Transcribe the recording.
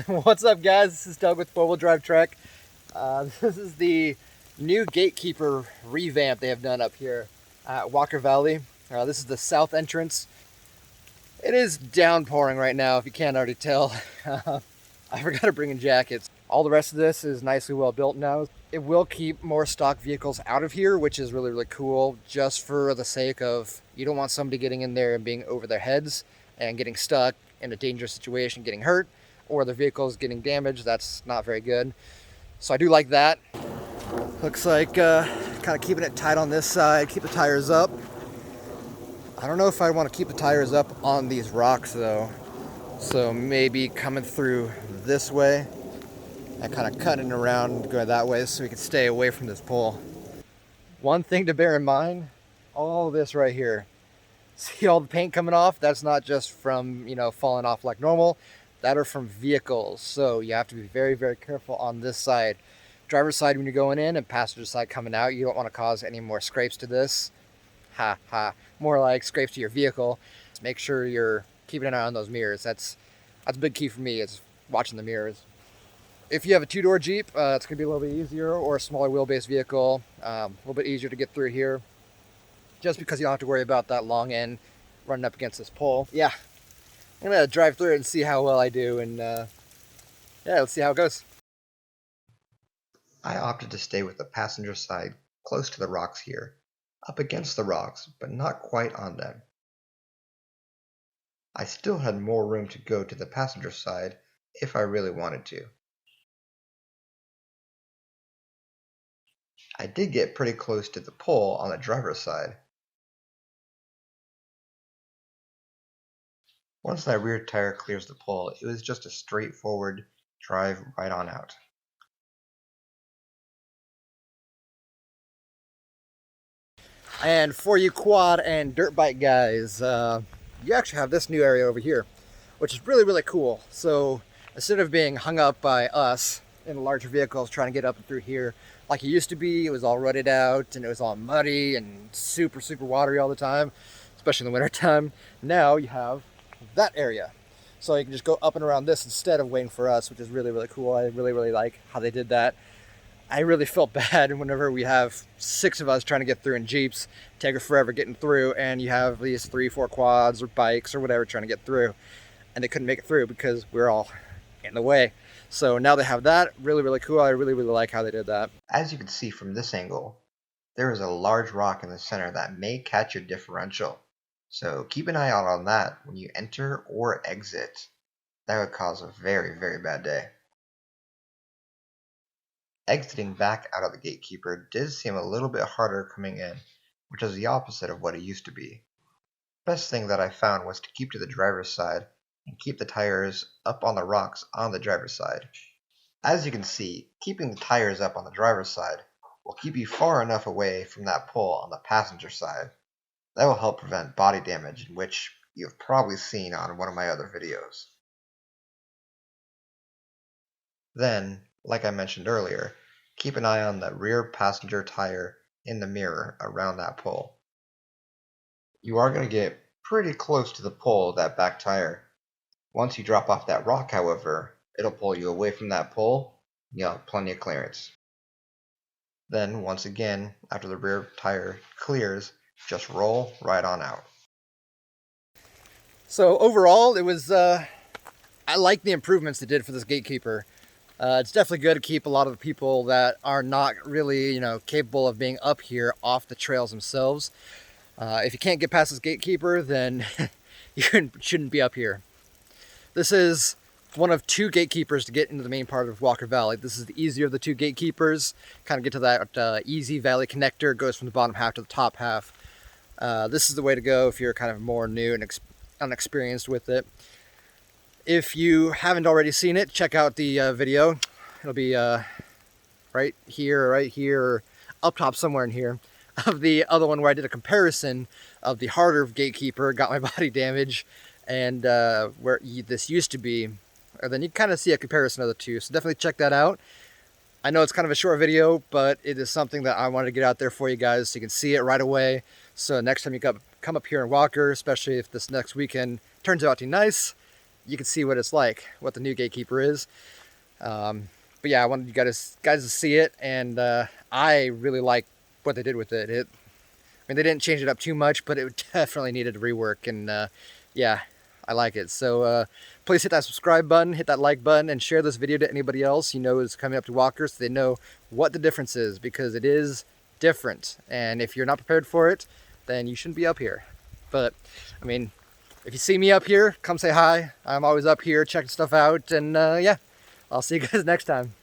What's up, guys? This is Doug with 4-Wheel Drive Trek. This is the new Gatekeeper revamp they have done up here at Walker Valley. This is the south entrance. It is downpouring right now, if you can't already tell. I forgot to bring in jackets. All the rest of this is nicely well built now. It will keep more stock vehicles out of here, which is really, really cool, just for the sake of you don't want somebody getting in there and being over their heads and getting stuck in a dangerous situation, getting hurt, or the vehicle's getting damaged. That's not very good. So I do like that. Looks like kind of keeping it tight on this side, keep the tires up. I don't know if I want to keep the tires up on these rocks though. So maybe coming through this way and kind of cutting around, going that way so we can stay away from this pole. One thing to bear in mind, all this right here. See all the paint coming off? That's not just from, falling off like normal. That are from vehicles. So you have to be very, very careful on this side. Driver's side when you're going in and passenger side coming out. You don't want to cause any more scrapes to this. Ha ha. More like scrapes to your vehicle. Make sure you're keeping an eye on those mirrors. That's a big key for me, is watching the mirrors. If you have a two-door Jeep, it's going to be a little bit easier, or a smaller wheelbase vehicle, a little bit easier to get through here, just because you don't have to worry about that long end running up against this pole. Yeah, I'm going to drive through it and see how well I do, and yeah, let's see how it goes. I opted to stay with the passenger side close to the rocks here, up against the rocks, but not quite on them. I still had more room to go to the passenger side if I really wanted to. I did get pretty close to the pole on the driver's side. Once that rear tire clears the pole, it was just a straightforward drive right on out. And for you quad and dirt bike guys, you actually have this new area over here, which is really, really cool. So instead of being hung up by us in larger vehicles trying to get up and through here like it used to be, it was all rutted out and it was all muddy and super, super watery all the time, especially in the winter time. Now you have that area. So you can just go up and around this instead of waiting for us, which is really, really cool. I really, really like how they did that. I really felt bad whenever we have 6 of us trying to get through in Jeeps, take her forever getting through, and you have these 3, 4 quads or bikes or whatever trying to get through, and they couldn't make it through because we're all in the way. So now they have that. Really, really cool. I really, really like how they did that. As you can see from this angle, there is a large rock in the center that may catch your differential. So keep an eye out on that when you enter or exit. That would cause a very, very bad day. Exiting back out of the Gatekeeper did seem a little bit harder coming in, which is the opposite of what it used to be. Best thing that I found was to keep to the driver's side and keep the tires up on the rocks on the driver's side. As you can see, keeping the tires up on the driver's side will keep you far enough away from that pole on the passenger side. That will help prevent body damage, which you've probably seen on one of my other videos. Then, like I mentioned earlier, keep an eye on the rear passenger tire in the mirror around that pole. You are going to get pretty close to the pole of that back tire. Once you drop off that rock, however, it'll pull you away from that pole. You'll have plenty of clearance. Then, once again, after the rear tire clears, just roll right on out. So overall, it was, I like the improvements they did for this Gatekeeper. It's definitely good to keep a lot of the people that are not really, capable of being up here off the trails themselves. If you can't get past this Gatekeeper, then you shouldn't be up here. This is one of 2 gatekeepers to get into the main part of Walker Valley. This is the easier of the 2 gatekeepers. Kind of get to that easy valley connector. It goes from the bottom half to the top half. This is the way to go if you're kind of more new and unexperienced with it. If you haven't already seen it, check out the video. It'll be right here, or up top somewhere in here, of the other one where I did a comparison of the harder Gatekeeper, got my body damage, and where this used to be. And then you kind of see a comparison of the two, so definitely check that out. I know it's kind of a short video, but it is something that I wanted to get out there for you guys so you can see it right away. So next time you come up here in Walker, especially if this next weekend turns out to be nice, you can see what it's like, what the new Gatekeeper is. But yeah, I wanted you guys to see it, and I really like what they did with it. I mean, they didn't change it up too much, but it definitely needed a rework, and yeah, I like it. So please hit that subscribe button, hit that like button, and share this video to anybody else you know is coming up to Walker, so they know what the difference is, because it is different. And if you're not prepared for it, then you shouldn't be up here. But I mean, if you see me up here, come say hi. I'm always up here checking stuff out, and yeah, I'll see you guys next time.